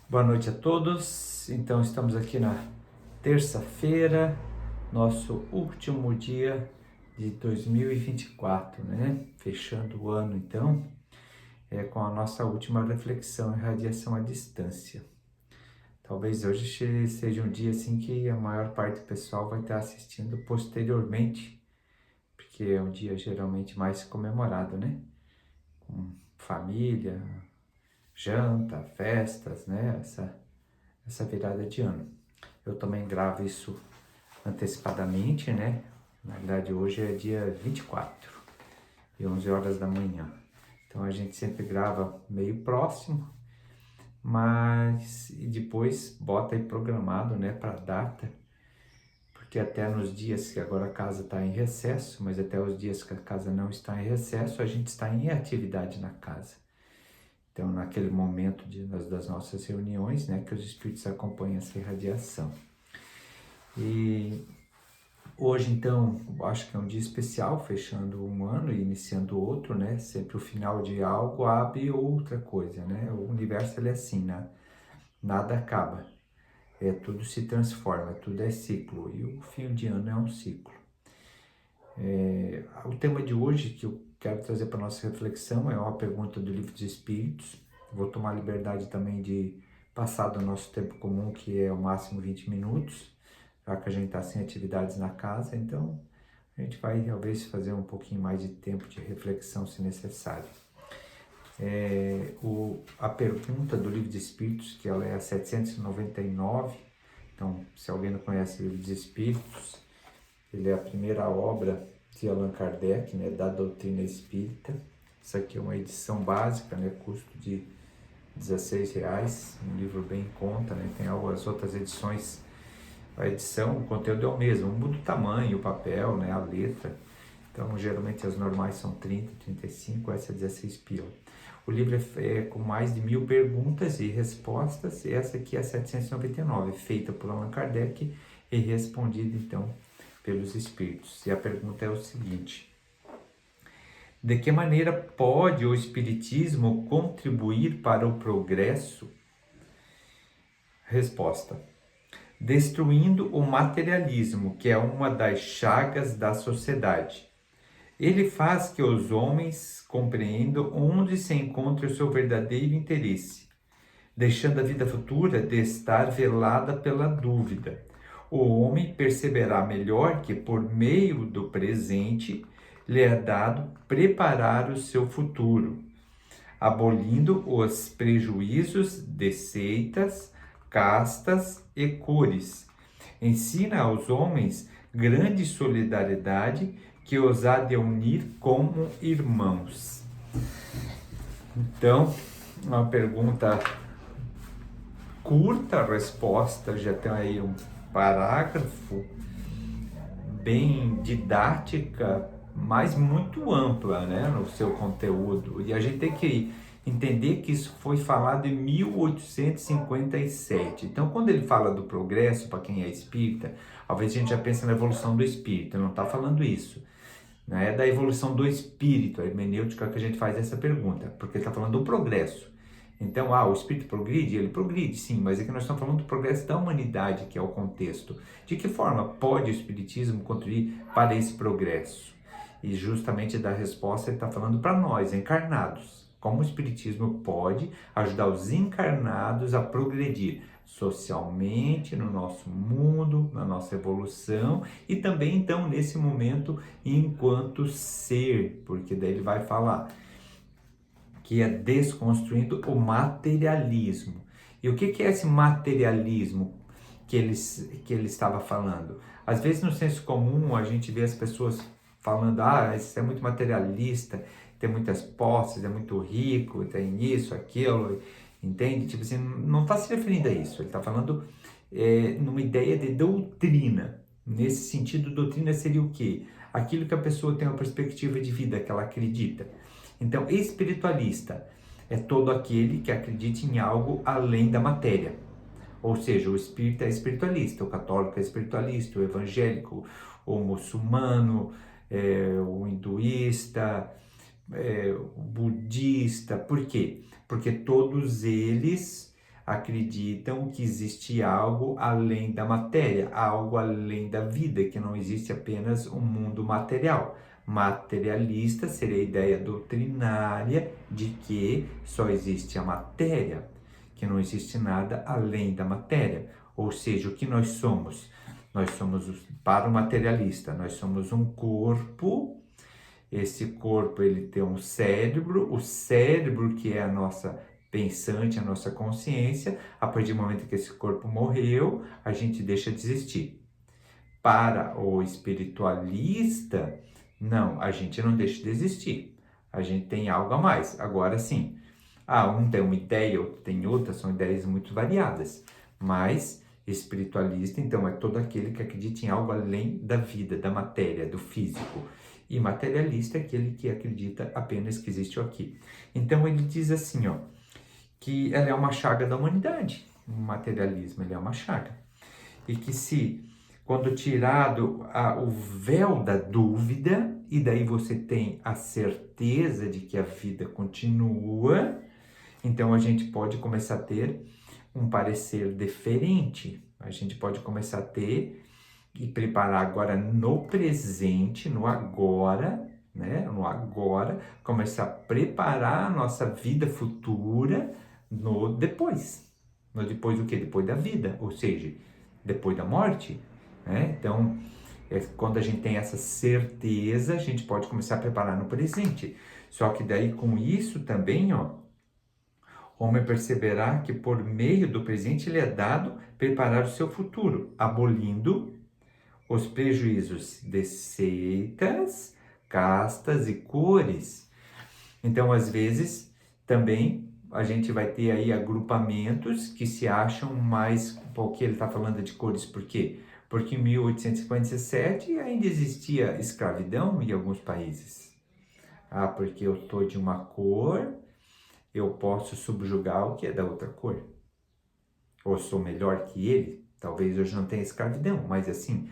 Boa noite a todos. Então, estamos aqui na terça-feira, nosso último dia de 2024, né? Fechando o ano, então, com a nossa última reflexão em radiação à distância. Talvez hoje seja um dia assim que a maior parte do pessoal vai estar assistindo posteriormente, porque é um dia geralmente mais comemorado, né? Com família, janta, festas, né? Essa virada de ano. Eu também gravo isso antecipadamente, né? Na verdade, hoje é dia 24 e 11 horas da manhã. Então a gente sempre grava meio próximo, mas e depois bota aí programado, né, para data, porque até nos dias que agora a casa está em recesso, mas até os dias que a casa não está em recesso, a gente está em atividade na casa. Então, naquele momento das nossas reuniões, né, que os espíritos acompanham essa irradiação. E hoje, então, acho que é um dia especial, fechando um ano e iniciando outro, né? Sempre o final de algo abre outra coisa, né? O universo, ele é assim, né? Nada acaba, tudo se transforma, tudo é ciclo, e o fim de ano é um ciclo. O tema de hoje que eu quero trazer para nossa reflexão é uma pergunta do Livro dos Espíritos. Vou tomar liberdade também de passar do nosso tempo comum, que é o máximo 20 minutos, já que a gente está sem atividades na casa, então a gente vai talvez fazer um pouquinho mais de tempo de reflexão se necessário. A pergunta do Livro dos Espíritos, que ela é a 799, então se alguém não conhece o Livro dos Espíritos, ele é a primeira obra de Allan Kardec, né, da doutrina espírita. Isso aqui é uma edição básica, né, custo de R$16, um livro bem em conta, né, tem algumas outras edições. A edição, o conteúdo é o mesmo, muda o tamanho, o papel, né, a letra. Então, geralmente as normais são 30, 35, essa é 16 pila. O livro é com mais de 1000 perguntas e respostas, e essa aqui é a 799, feita por Allan Kardec e respondida, então, pelos espíritos. E a pergunta é o seguinte: de que maneira pode o espiritismo contribuir para o progresso? Resposta: destruindo o materialismo, que é uma das chagas da sociedade. Ele faz que os homens compreendam onde se encontra o seu verdadeiro interesse, deixando a vida futura de estar velada pela dúvida. O homem perceberá melhor que, por meio do presente, lhe é dado preparar o seu futuro, abolindo os prejuízos de seitas, castas e cores. Ensina aos homens grande solidariedade que os há de unir como irmãos. Então, uma pergunta curta, a resposta já tem aí um parágrafo, bem didática, mas muito ampla, né, no seu conteúdo. E a gente tem que entender que isso foi falado em 1857. Então, quando ele fala do progresso, para quem é espírita, talvez a gente já pense na evolução do espírito, não está falando isso. Não é da evolução do espírito, a hermenêutica que a gente faz essa pergunta, porque ele está falando do progresso. Então, o espírito progride? Ele progride, sim, mas aqui nós estamos falando do progresso da humanidade, que é o contexto. De que forma pode o espiritismo contribuir para esse progresso? E justamente da resposta ele está falando para nós, encarnados. Como o espiritismo pode ajudar os encarnados a progredir socialmente, no nosso mundo, na nossa evolução e também, então, nesse momento, enquanto ser, porque daí ele vai falar que é desconstruindo o materialismo. E o que é esse materialismo que ele estava falando? Às vezes no senso comum a gente vê as pessoas falando, isso é muito materialista, tem muitas posses, é muito rico, tem isso, aquilo, entende? Tipo assim, não está se referindo a isso, ele está falando numa ideia de doutrina. Nesse sentido, doutrina seria o quê? Aquilo que a pessoa tem uma perspectiva de vida, que ela acredita. Então, espiritualista é todo aquele que acredita em algo além da matéria. Ou seja, o espírita é espiritualista, o católico é espiritualista, o evangélico, o muçulmano, o hinduísta, o budista. Por quê? Porque todos eles acreditam que existe algo além da matéria, algo além da vida, que não existe apenas um mundo material. Materialista seria a ideia doutrinária de que só existe a matéria, que não existe nada além da matéria. Ou seja, o que nós somos? Nós somos, para o materialista, nós somos um corpo. Esse corpo, ele tem um cérebro, o cérebro que é a nossa pensante, a nossa consciência. A partir do momento que esse corpo morreu, a gente deixa de existir. Para o espiritualista, não, a gente não deixa de existir. A gente tem algo a mais. Agora sim, um tem uma ideia, outro tem outra, são ideias muito variadas. Mas espiritualista, então, é todo aquele que acredita em algo além da vida, da matéria, do físico. E materialista é aquele que acredita apenas que existe o aqui. Então ele diz assim, que ela é uma chaga da humanidade. O materialismo, ele é uma chaga. E que quando tirado o véu da dúvida, e daí você tem a certeza de que a vida continua, então a gente pode começar a ter um parecer diferente. A gente pode começar a ter e preparar agora no presente, no agora, né? No agora, começar a preparar a nossa vida futura no depois. No depois do quê? Depois da vida, ou seja, depois da morte, né? Então, quando a gente tem essa certeza, a gente pode começar a preparar no presente. Só que daí com isso também, o homem perceberá que por meio do presente ele é dado preparar o seu futuro, abolindo os prejuízos de seitas, castas e cores. Então, às vezes, também a gente vai ter aí agrupamentos que se acham mais, porque ele está falando de cores, por quê? Porque em 1857 ainda existia escravidão em alguns países. Porque eu estou de uma cor, eu posso subjugar o que é da outra cor. Ou sou melhor que ele, talvez hoje não tenha escravidão, mas assim,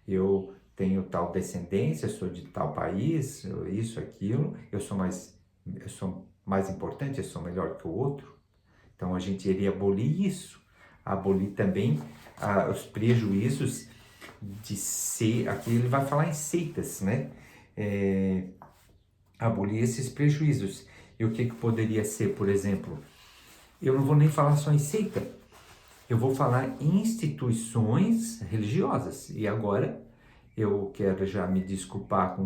eu tenho tal descendência, sou de tal país, isso, aquilo, eu sou mais importante, eu sou melhor que o outro. Então a gente iria abolir isso, abolir também os prejuízos de ser, aqui ele vai falar em seitas, né? Abolir esses prejuízos. E o que poderia ser, por exemplo? Eu não vou nem falar só em seita, eu vou falar em instituições religiosas. E agora eu quero já me desculpar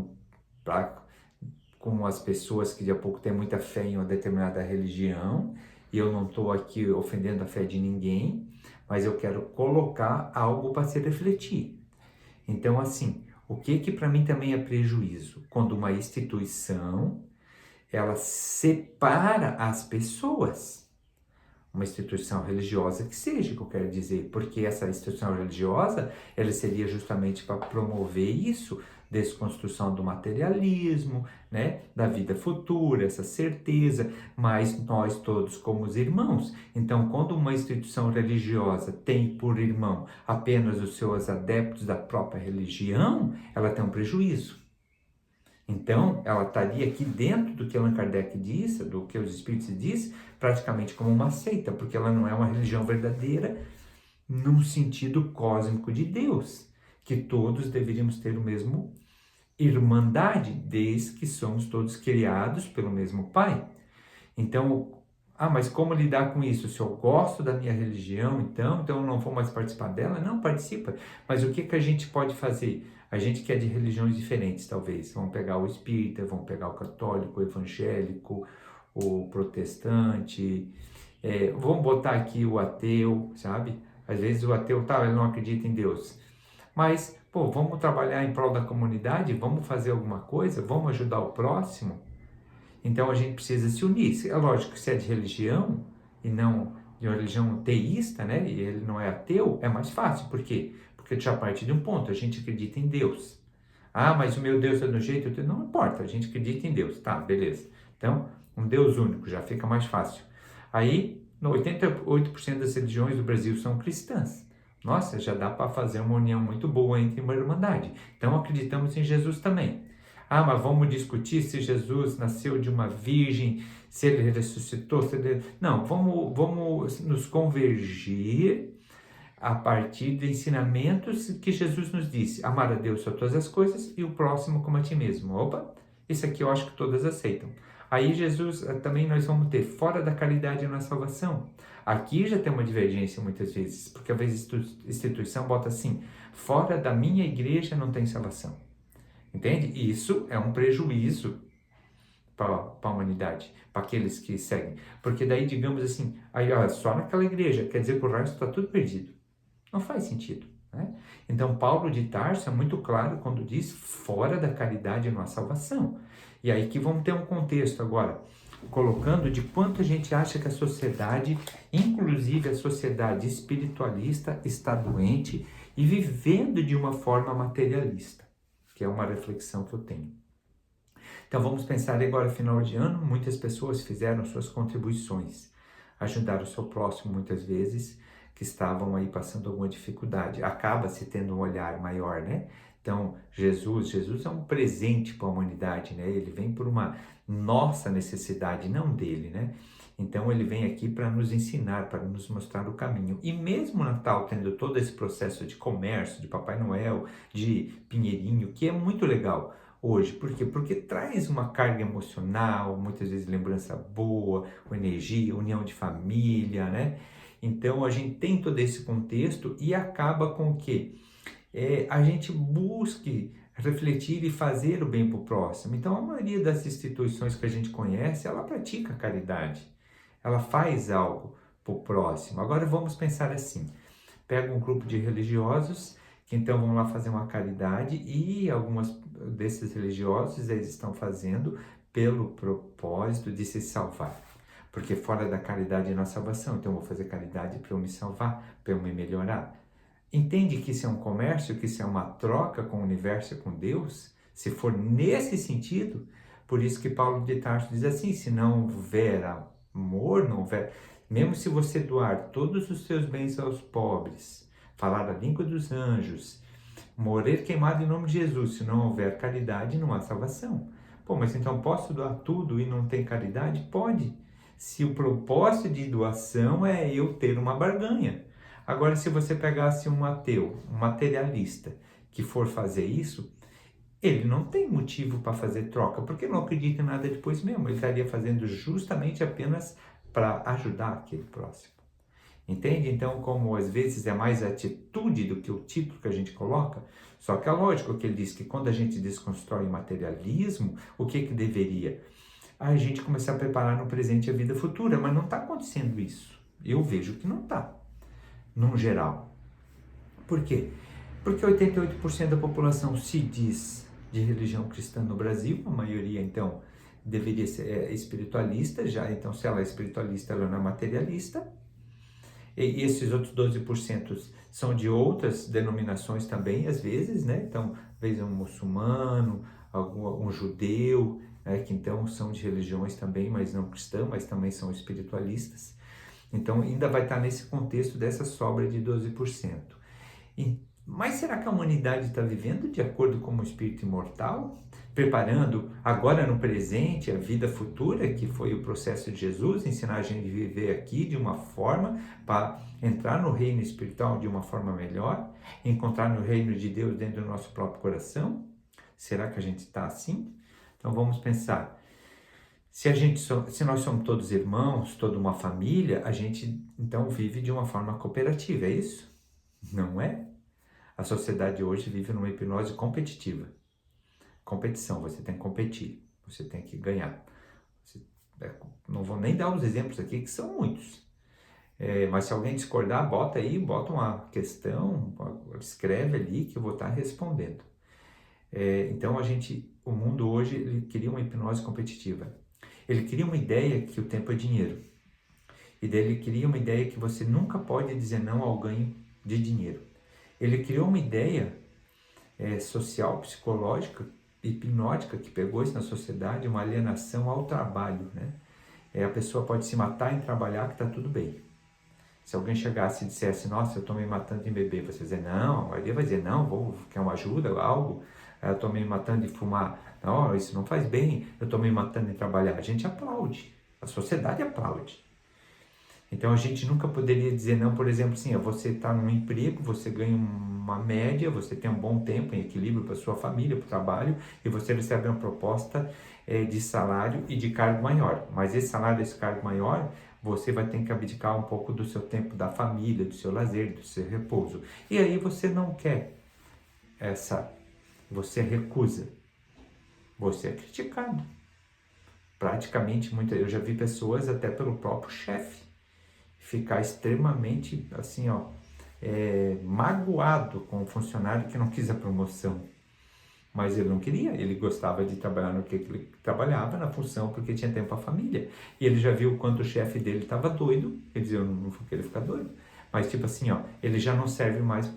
com as pessoas que de a pouco têm muita fé em uma determinada religião. E eu não estou aqui ofendendo a fé de ninguém, mas eu quero colocar algo para se refletir. Então, assim, o que para mim também é prejuízo? Quando uma instituição, ela separa as pessoas. Uma instituição religiosa que seja, que eu quero dizer, porque essa instituição religiosa, ela seria justamente para promover isso, desconstrução do materialismo, né, da vida futura, essa certeza, mas nós todos como os irmãos. Então, quando uma instituição religiosa tem por irmão apenas os seus adeptos da própria religião, ela tem um prejuízo. Então, ela estaria aqui dentro do que Allan Kardec disse, do que os espíritos dizem, praticamente como uma seita, porque ela não é uma religião verdadeira num sentido cósmico de Deus, que todos deveríamos ter o mesmo irmandade, desde que somos todos criados pelo mesmo Pai. Então, mas como lidar com isso? Se eu gosto da minha religião, então eu não vou mais participar dela? Não, participa. Mas o que a gente pode fazer? A gente que é de religiões diferentes, talvez. Vamos pegar o espírita, vamos pegar o católico, o evangélico, o protestante. Vamos botar aqui o ateu, sabe? Às vezes o ateu, ele não acredita em Deus. Mas, vamos trabalhar em prol da comunidade? Vamos fazer alguma coisa? Vamos ajudar o próximo? Então a gente precisa se unir. É lógico que se é de religião e não de uma religião teísta, né? E ele não é ateu, é mais fácil. Por quê? Porque já parte de um ponto, a gente acredita em Deus. Mas o meu Deus é do jeito, não importa, a gente acredita em Deus. Tá, beleza. Então, um Deus único, já fica mais fácil. Aí, 88% das religiões do Brasil são cristãs. Nossa, já dá para fazer uma união muito boa entre uma irmandade. Então, acreditamos em Jesus também. Ah, mas vamos discutir se Jesus nasceu de uma virgem, se ele ressuscitou, se ele... Não, vamos nos convergir a partir de ensinamentos que Jesus nos disse. Amar a Deus sobre todas as coisas e o próximo como a ti mesmo. Opa, isso aqui eu acho que todas aceitam. Aí Jesus, também nós vamos ter fora da caridade na salvação. Aqui já tem uma divergência muitas vezes, porque às vezes a instituição bota assim, fora da minha igreja não tem salvação. Entende? E isso é um prejuízo para a humanidade, para aqueles que seguem. Porque daí, digamos assim, aí, ó, só naquela igreja, quer dizer que o resto está tudo perdido. Não faz sentido. Né? Então, Paulo de Tarso é muito claro quando diz fora da caridade não há salvação. E aí que vamos ter um contexto agora, colocando de quanto a gente acha que a sociedade, inclusive a sociedade espiritualista, está doente e vivendo de uma forma materialista, que é uma reflexão que eu tenho. Então vamos pensar agora, final de ano, muitas pessoas fizeram suas contribuições, ajudaram o seu próximo muitas vezes, que estavam aí passando alguma dificuldade. Acaba-se tendo um olhar maior, né? Então, Jesus é um presente para a humanidade, né? Ele vem por uma nossa necessidade, não dele, né? Então, ele vem aqui para nos ensinar, para nos mostrar o caminho. E mesmo o Natal tendo todo esse processo de comércio, de Papai Noel, de Pinheirinho, que é muito legal hoje. Por quê? Porque traz uma carga emocional, muitas vezes lembrança boa, energia, união de família, né? Então, a gente tem todo esse contexto e acaba com que a gente busque refletir e fazer o bem para o próximo. Então, a maioria das instituições que a gente conhece, ela pratica caridade. Ela faz algo para o próximo. Agora, vamos pensar assim. Pega um grupo de religiosos que então vão lá fazer uma caridade e alguns desses religiosos eles estão fazendo pelo propósito de se salvar. Porque fora da caridade não há salvação, então eu vou fazer caridade para eu me salvar, para eu me melhorar. Entende que isso é um comércio, que isso é uma troca com o universo e com Deus? Se for nesse sentido, por isso que Paulo de Tarso diz assim, se não houver amor, não houver... Mesmo se você doar todos os seus bens aos pobres, falar a língua dos anjos, morrer queimado em nome de Jesus, se não houver caridade, não há salvação. Pô, mas então posso doar tudo e não tem caridade? Pode. Se o propósito de doação é eu ter uma barganha. Agora, se você pegasse um ateu, um materialista, que for fazer isso, ele não tem motivo para fazer troca, porque não acredita em nada depois mesmo. Ele estaria fazendo justamente apenas para ajudar aquele próximo. Entende? Então, como às vezes é mais a atitude do que o título que a gente coloca, só que é lógico que ele diz que quando a gente desconstrói o materialismo, o que deveria? A gente começar a preparar no presente a vida futura, mas não está acontecendo isso. Eu vejo que não está, num geral. Por quê? Porque 88% da população se diz de religião cristã no Brasil, a maioria então deveria ser espiritualista, já então se ela é espiritualista, ela não é materialista. E esses outros 12% são de outras denominações também, às vezes, né? Então, às vezes um muçulmano, um judeu, né? Que então são de religiões também, mas não cristãs, mas também são espiritualistas. Então, ainda vai estar nesse contexto dessa sobra de 12%. Mas será que a humanidade está vivendo de acordo com o espírito imortal? Preparando agora no presente a vida futura, que foi o processo de Jesus, ensinar a gente a viver aqui de uma forma para entrar no reino espiritual de uma forma melhor, encontrar no reino de Deus dentro do nosso próprio coração? Será que a gente está assim? Então vamos pensar. Se nós somos todos irmãos, toda uma família, a gente então vive de uma forma cooperativa, é isso? Não é? A sociedade hoje vive numa hipnose competitiva. Competição, você tem que competir, você tem que ganhar. Não vou nem dar os exemplos aqui, que são muitos. Mas se alguém discordar, bota uma questão, escreve ali que eu vou estar respondendo. Então o mundo hoje ele cria uma hipnose competitiva. Ele cria uma ideia que o tempo é dinheiro. E daí ele cria uma ideia que você nunca pode dizer não ao ganho de dinheiro. Ele criou uma ideia social, psicológica, hipnótica, que pegou isso na sociedade, uma alienação ao trabalho, né? A pessoa pode se matar em trabalhar que está tudo bem. Se alguém chegasse e dissesse, nossa, eu estou me matando em beber, você vai dizer, não, aí vai dizer, não, quer uma ajuda, algo, eu estou me matando de fumar Não, isso não faz bem, eu estou me matando em trabalhar. A gente aplaude, a sociedade aplaude. Então a gente nunca poderia dizer não, por exemplo, assim, você está num emprego, você ganha uma média, você tem um bom tempo em equilíbrio para sua família, para o trabalho, e você recebe uma proposta de salário e de cargo maior. Mas esse salário, esse cargo maior, você vai ter que abdicar um pouco do seu tempo da família, do seu lazer, do seu repouso. E aí você não quer você recusa, você é criticado. Praticamente, eu já vi pessoas até pelo próprio chefe ficar extremamente assim, magoado com o funcionário que não quis a promoção. Mas ele não queria, ele gostava de trabalhar no que ele trabalhava, na função, porque tinha tempo para a família. E ele já viu o quanto o chefe dele estava doido, quer dizer, eu não queria ficar doido, mas tipo assim, ele já não serve mais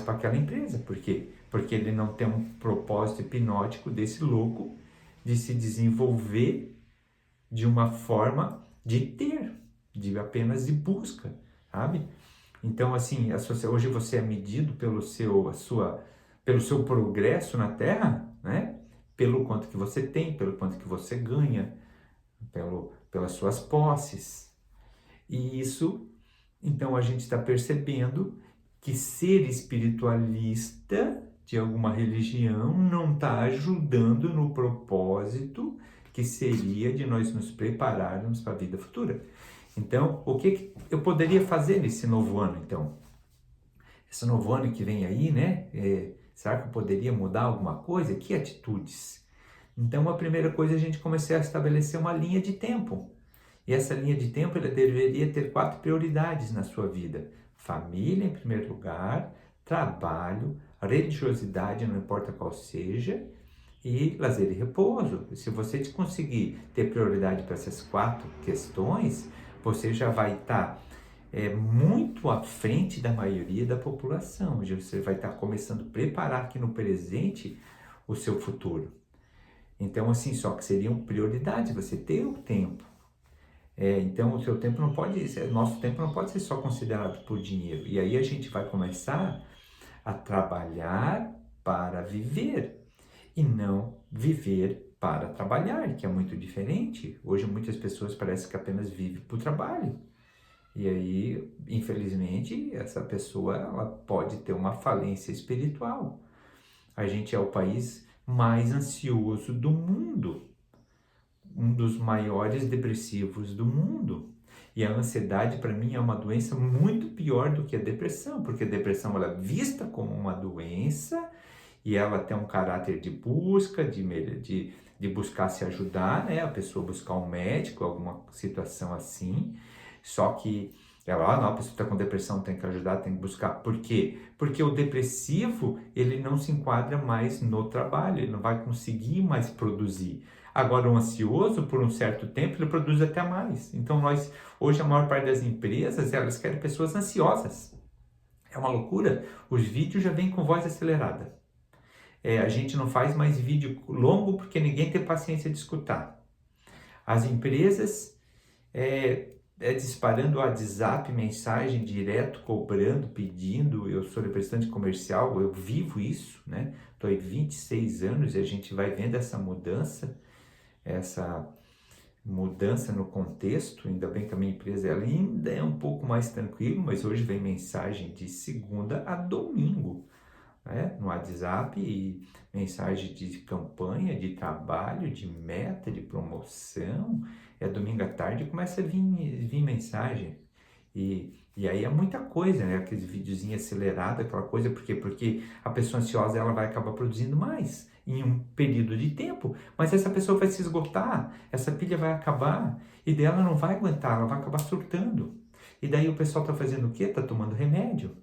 para aquela empresa. Por quê? Porque ele não tem um propósito hipnótico desse louco de se desenvolver de uma forma de ter, de apenas de busca, sabe? Então, assim, hoje você é medido pelo seu progresso na Terra, né? Pelo quanto que você tem, pelo quanto que você ganha, pelas suas posses. E isso, então, a gente está percebendo que ser espiritualista de alguma religião não está ajudando no propósito que seria de nós nos prepararmos para a vida futura. Então, o que eu poderia fazer nesse novo ano, então? Esse novo ano que vem aí, né? Será que eu poderia mudar alguma coisa? Que atitudes? Então, a primeira coisa é a gente começar a estabelecer uma linha de tempo. E essa linha de tempo, ela deveria ter 4 prioridades na sua vida. Família em primeiro lugar, trabalho, religiosidade, não importa qual seja, e lazer e repouso. Se você conseguir ter prioridade para essas 4 questões, você já vai estar muito à frente da maioria da população. Você vai estar começando a preparar aqui no presente o seu futuro. Então, assim, só que seriam prioridades, você ter o tempo. Então, o seu tempo não pode ser, nosso tempo não pode ser só considerado por dinheiro. E aí a gente vai começar a trabalhar para viver e não viver para trabalhar, que é muito diferente. Hoje muitas pessoas parecem que apenas vivem por trabalho. E aí, infelizmente, essa pessoa ela pode ter uma falência espiritual. A gente é o país mais ansioso do mundo, um dos maiores depressivos do mundo. E a ansiedade, para mim, é uma doença muito pior do que a depressão, porque a depressão ela é vista como uma doença e ela tem um caráter de busca, de buscar se ajudar, né? A pessoa buscar um médico, alguma situação assim. Só que não, a pessoa está com depressão, tem que ajudar, tem que buscar. Por quê? Porque o depressivo, ele não se enquadra mais no trabalho, ele não vai conseguir mais produzir. Agora, o ansioso, por um certo tempo, ele produz até mais. Então, hoje, a maior parte das empresas, elas querem pessoas ansiosas. É uma loucura. Os vídeos já vêm com voz acelerada. A gente não faz mais vídeo longo porque ninguém tem paciência de escutar. As empresas disparando o WhatsApp, mensagem direto, cobrando, pedindo. Eu sou representante comercial, eu vivo isso, né? Estou aí 26 anos e a gente vai vendo essa mudança no contexto. Ainda bem que a minha empresa ela ainda é um pouco mais tranquila, mas hoje vem mensagem de segunda a domingo, né? No WhatsApp, e mensagem de campanha, de trabalho, de meta, de promoção. Domingo à tarde começa a vir mensagem. E aí é muita coisa, né? Aqueles videozinhos acelerados, aquela coisa, por quê? Porque a pessoa ansiosa ela vai acabar produzindo mais em um período de tempo, mas essa pessoa vai se esgotar, essa pilha vai acabar, e daí ela não vai aguentar, ela vai acabar surtando. E daí o pessoal está fazendo o quê? Está tomando remédio.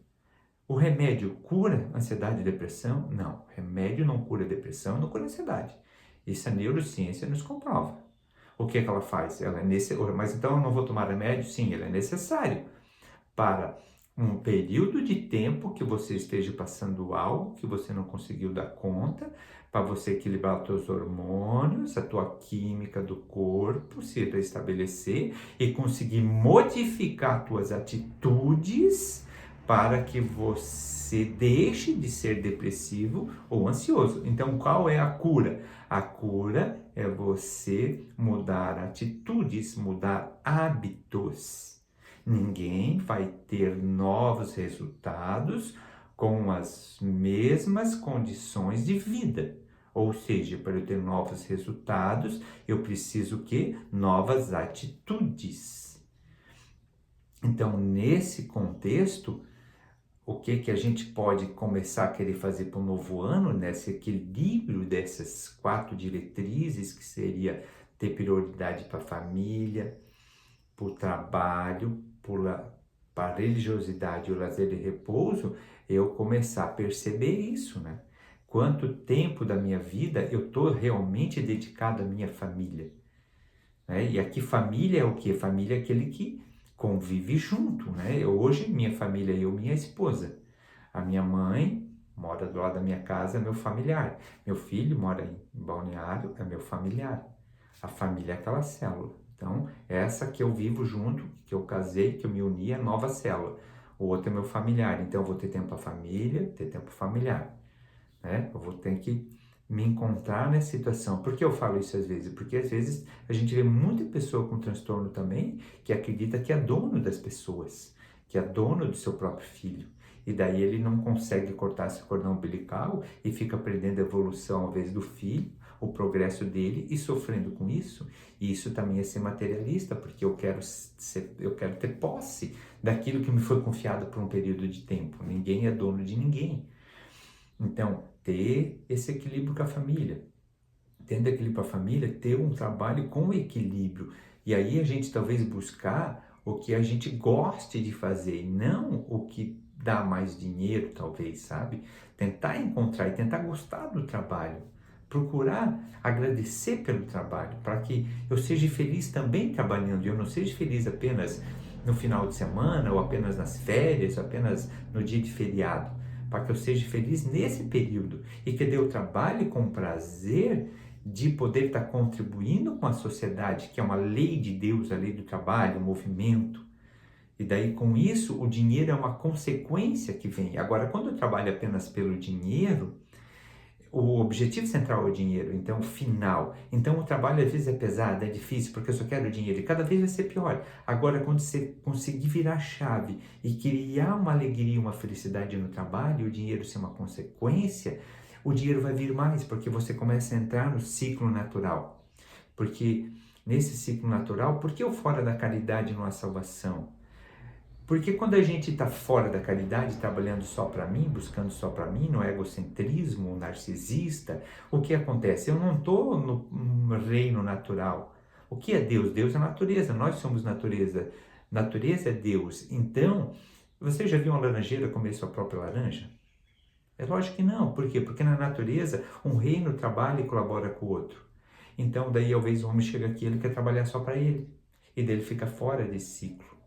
O remédio cura ansiedade e depressão? Não, remédio não cura depressão, não cura ansiedade. Isso a neurociência nos comprova. O que é que ela faz? Mas então eu não vou tomar remédio? Sim, ele é necessário para um período de tempo que você esteja passando algo que você não conseguiu dar conta, para você equilibrar os teus hormônios, a tua química do corpo se restabelecer e conseguir modificar tuas atitudes para que você deixe de ser depressivo ou ansioso. Então, qual é a cura? A cura é você mudar atitudes, mudar hábitos. Ninguém vai ter novos resultados com as mesmas condições de vida. Ou seja, para eu ter novos resultados, eu preciso que novas atitudes. Então, nesse contexto, o que a gente pode começar a querer fazer para o novo ano, nesse equilíbrio dessas 4 diretrizes, que seria ter prioridade para a família, para o trabalho, para a religiosidade, o lazer e repouso, eu começar a perceber isso, né? Quanto tempo da minha vida eu estou realmente dedicado à minha família, né? E aqui família é o quê? Família é aquele que convive junto, né? Hoje minha família, eu, minha esposa. A minha mãe mora do lado da minha casa, é meu familiar. Meu filho mora em Balneário, é meu familiar. A família é aquela célula. Então, essa que eu vivo junto, que eu casei, que eu me uni, é a nova célula. O outro é meu familiar. Então, eu vou ter tempo para família, ter tempo familiar, né? Eu vou ter que me encontrar nessa situação. Por que eu falo isso às vezes? Porque às vezes a gente vê muita pessoa com transtorno também que acredita que é dono das pessoas, que é dono do seu próprio filho. E daí ele não consegue cortar esse cordão umbilical e fica perdendo a evolução, ao invés do filho, o progresso dele e sofrendo com isso. E isso também é ser materialista, porque eu quero ter posse daquilo que me foi confiado por um período de tempo. Ninguém é dono de ninguém. Então, ter esse equilíbrio com a família. Tendo equilíbrio com a família, ter um trabalho com equilíbrio. E aí a gente talvez buscar o que a gente goste de fazer, e não o que dá mais dinheiro, talvez, sabe? Tentar encontrar e tentar gostar do trabalho. Procurar agradecer pelo trabalho, para que eu seja feliz também trabalhando. Eu não seja feliz apenas no final de semana, ou apenas nas férias, ou apenas no dia de feriado. Para que eu seja feliz nesse período e que eu trabalhe com prazer de poder estar contribuindo com a sociedade, que é uma lei de Deus, a lei do trabalho, o movimento. E daí, com isso, o dinheiro é uma consequência que vem. Agora, quando eu trabalho apenas pelo dinheiro, o objetivo central é o dinheiro, então o final. Então o trabalho às vezes é pesado, é difícil, porque eu só quero dinheiro e cada vez vai ser pior. Agora, quando você conseguir virar a chave e criar uma alegria, uma felicidade no trabalho, e o dinheiro ser uma consequência, o dinheiro vai vir mais, porque você começa a entrar no ciclo natural. Porque nesse ciclo natural, por que o fora da caridade não há salvação? Porque quando a gente está fora da caridade, trabalhando só para mim, buscando só para mim, no egocentrismo narcisista, o que acontece? Eu não estou no reino natural. O que é Deus? Deus é natureza, nós somos natureza. Natureza é Deus. Então, você já viu uma laranjeira comer sua própria laranja? É lógico que não. Por quê? Porque na natureza, um reino trabalha e colabora com o outro. Então, daí, talvez o homem chega aqui, ele quer trabalhar só para ele. E daí ele fica fora desse ciclo.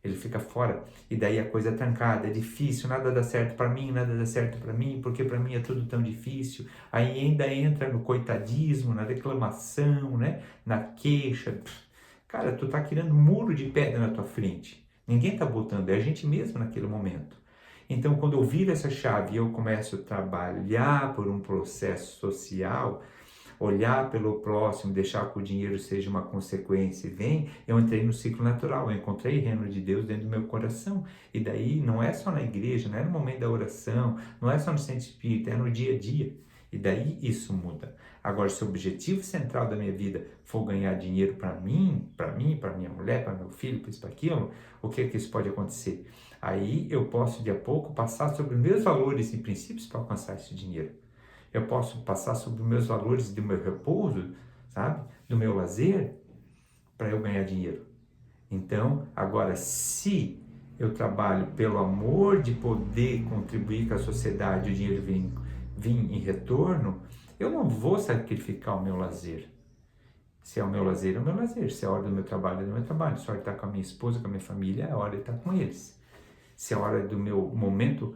Ele fica fora, e daí a coisa é trancada, é difícil, nada dá certo para mim, nada dá certo para mim, porque para mim é tudo tão difícil. Aí ainda entra no coitadismo, na reclamação, né? Na queixa. Cara, tu tá criando um muro de pedra na tua frente. Ninguém tá botando, é a gente mesmo naquele momento. Então, quando eu viro essa chave e eu começo a trabalhar por um processo social, olhar pelo próximo, deixar que o dinheiro seja uma consequência e vem, eu entrei no ciclo natural, eu encontrei o reino de Deus dentro do meu coração. E daí não é só na igreja, não é no momento da oração, não é só no centro espírita, é no dia a dia. E daí isso muda. Agora, se o objetivo central da minha vida for ganhar dinheiro para mim, para minha mulher, para meu filho, para isso, para aquilo, o que é que isso pode acontecer? Aí eu posso, de a pouco, passar sobre meus valores e princípios para alcançar esse dinheiro. Eu posso passar sobre os meus valores do meu repouso, sabe? Do meu lazer, para eu ganhar dinheiro. Então, agora, se eu trabalho pelo amor de poder contribuir com a sociedade, o dinheiro vem em retorno, eu não vou sacrificar o meu lazer. Se é o meu lazer, é o meu lazer. Se é a hora do meu trabalho, é do meu trabalho. Se é a hora de estar com a minha esposa, com a minha família, é a hora de estar com eles. Se é a hora do meu momento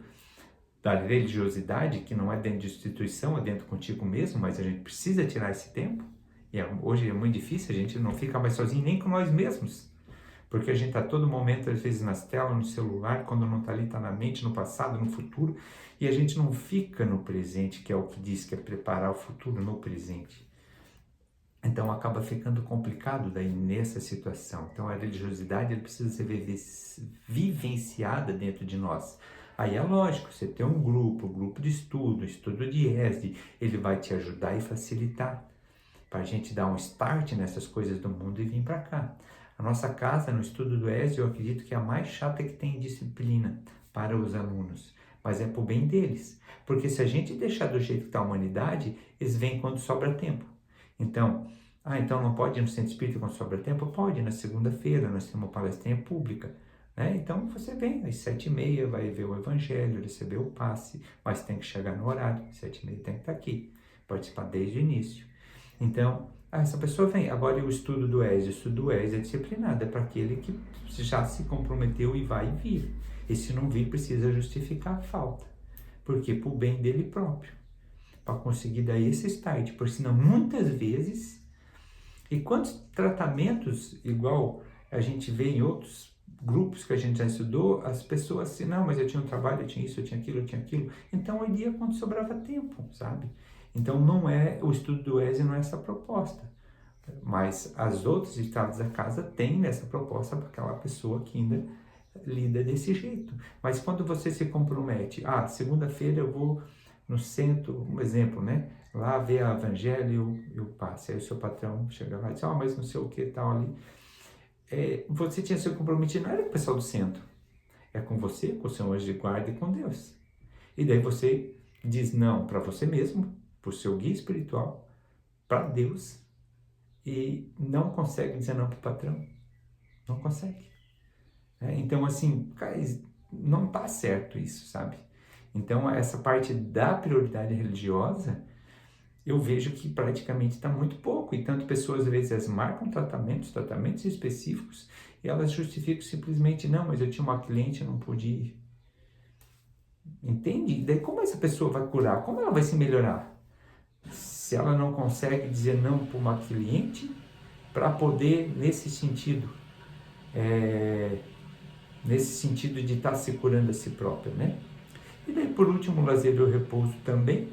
da religiosidade, que não é dentro de instituição, é dentro contigo mesmo, mas a gente precisa tirar esse tempo. E hoje é muito difícil, a gente não fica mais sozinho nem com nós mesmos. Porque a gente está todo momento, às vezes, nas telas, no celular, quando não está ali, está na mente, no passado, no futuro, e a gente não fica no presente, que é o que diz que é preparar o futuro no presente. Então acaba ficando complicado daí nessa situação. Então a religiosidade ela precisa ser vivenciada dentro de nós. Aí é lógico, você tem um grupo de estudo, estudo de ESD, ele vai te ajudar e facilitar para a gente dar um start nessas coisas do mundo e vir para cá. A nossa casa, no estudo do ESD, eu acredito que é a mais chata que tem disciplina para os alunos, mas é para o bem deles. Porque se a gente deixar do jeito que está a humanidade, eles vêm quando sobra tempo. Então não pode ir no centro espírita quando sobra tempo? Pode, na segunda-feira nós temos uma palestrinha pública, né? Então você vem às 7h30, vai ver o evangelho, receber o passe, mas tem que chegar no horário, 7h30 tem que estar aqui, participar desde o início. Então, essa pessoa vem. Agora o estudo do estudo é disciplinado, é para aquele que já se comprometeu e vai vir. E se não vir, precisa justificar a falta. Porque para o bem dele próprio, para conseguir dar esse start, porque senão muitas vezes. E quantos tratamentos, igual a gente vê em outros grupos que a gente já estudou, as pessoas assim, não, mas eu tinha um trabalho, eu tinha isso, eu tinha aquilo, eu tinha aquilo. Então, eu ia quando sobrava tempo, sabe? Então, não é, o estudo do ESE não é essa proposta. Mas as outros estados da casa têm essa proposta para aquela pessoa que ainda lida desse jeito. Mas quando você se compromete, segunda-feira eu vou no centro, um exemplo, né? Lá ver a evangelho e o passe. Aí o seu patrão chega lá e diz, mas não sei o que tal ali. Você tinha se comprometido, não era com o pessoal do centro. É com você, com o seu anjo de guarda e com Deus. E daí você diz não para você mesmo, para o seu guia espiritual, para Deus, e não consegue dizer não para o patrão. Não consegue. Então, assim, cara, não tá certo isso, sabe? Então, essa parte da prioridade religiosa, eu vejo que praticamente está muito pouco. E tanto pessoas, às vezes, elas marcam tratamentos específicos, e elas justificam simplesmente, não, mas eu tinha uma cliente, eu não pude ir. Entende? E daí como essa pessoa vai curar? Como ela vai se melhorar? Se ela não consegue dizer não para uma cliente, para poder, nesse sentido de estar se curando a si própria, né? E daí, por último, o lazer e o repouso também,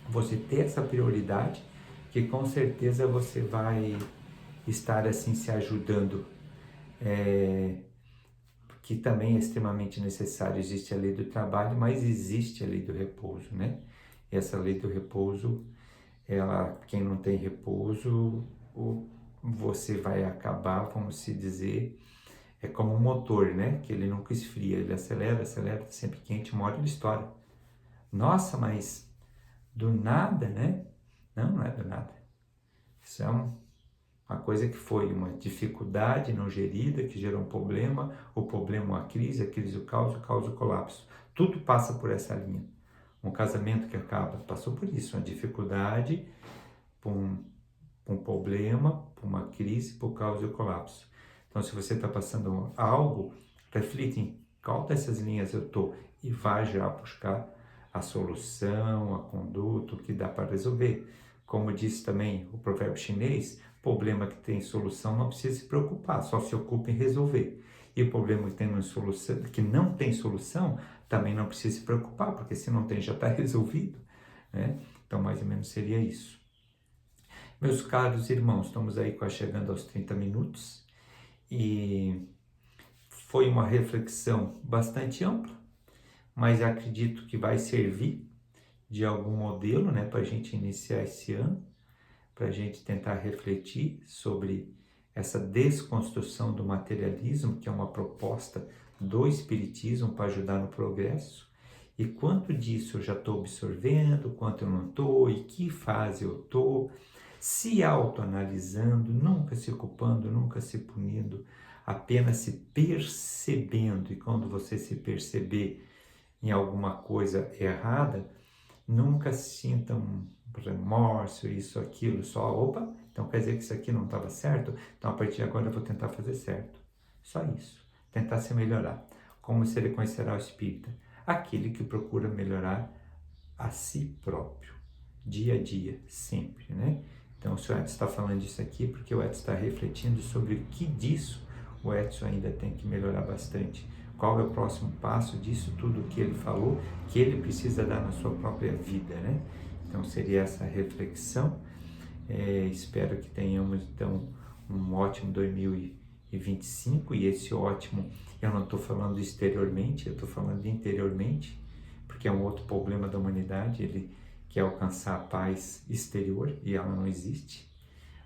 você ter essa prioridade, que com certeza você vai estar assim se ajudando, que também é extremamente necessário. Existe a lei do trabalho, mas existe a lei do repouso, né? E essa lei do repouso, quem não tem repouso, você vai acabar, vamos se dizer, é como um motor, né? Que ele nunca esfria, ele acelera, tá sempre quente, uma hora ele estoura. Nossa, mas do nada, né? Não é do nada. Isso é uma coisa que foi uma dificuldade não gerida, que gerou um problema, o problema a crise o caos o colapso. Tudo passa por essa linha. Um casamento que acaba, passou por isso, uma dificuldade, por um problema, por uma crise, por caos e o colapso. Então, se você está passando algo, reflita em qual dessas linhas eu estou e vá já buscar a solução, a conduta, o que dá para resolver. Como disse também o provérbio chinês, problema que tem solução não precisa se preocupar, só se ocupa em resolver. E o problema que tem uma solução, que não tem solução, também não precisa se preocupar, porque se não tem já está resolvido, né? Então, mais ou menos seria isso. Meus caros irmãos, estamos aí quase chegando aos 30 minutos e foi uma reflexão bastante ampla, mas acredito que vai servir de algum modelo, né, para a gente iniciar esse ano, para a gente tentar refletir sobre essa desconstrução do materialismo, que é uma proposta do Espiritismo para ajudar no progresso, e quanto disso eu já estou absorvendo, quanto eu não estou, e que fase eu estou, se autoanalisando, nunca se culpando, nunca se punindo, apenas se percebendo. E quando você se perceber em alguma coisa errada, nunca sinta um remorso, isso, aquilo, só, opa, então quer dizer que isso aqui não estava certo? Então a partir de agora eu vou tentar fazer certo. Só isso, tentar se melhorar. Como se reconhecerá o espírita? Aquele que procura melhorar a si próprio, dia a dia, sempre, né? Então, o senhor Edson está falando disso aqui porque o Edson está refletindo sobre o que disso o Edson ainda tem que melhorar bastante. Qual é o próximo passo disso tudo que ele falou, que ele precisa dar na sua própria vida, né? Então seria essa reflexão. Espero que tenhamos então um ótimo 2025, e esse ótimo, eu não estou falando exteriormente, eu estou falando interiormente, porque é um outro problema da humanidade. Ele quer alcançar a paz exterior e ela não existe.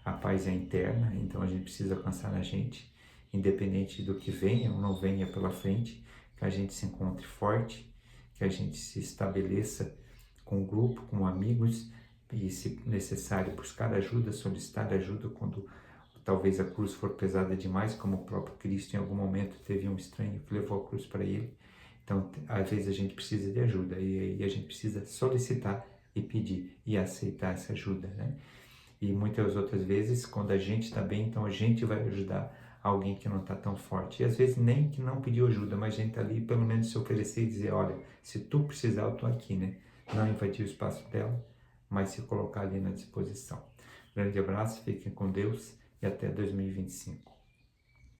A paz é interna, então a gente precisa alcançar na gente, independente do que venha ou não venha pela frente, que a gente se encontre forte, que a gente se estabeleça com o grupo, com amigos, e se necessário buscar ajuda, solicitar ajuda quando talvez a cruz for pesada demais, como o próprio Cristo em algum momento teve um estranho que levou a cruz para ele. Então, às vezes a gente precisa de ajuda e a gente precisa solicitar e pedir e aceitar essa ajuda, né? E muitas outras vezes, quando a gente está bem, então a gente vai ajudar alguém que não está tão forte. E às vezes nem que não pediu ajuda, mas a gente está ali pelo menos se oferecer e dizer, olha, se tu precisar, eu estou aqui, né? Não invadir o espaço dela, mas se colocar ali na disposição. Grande abraço, fiquem com Deus e até 2025.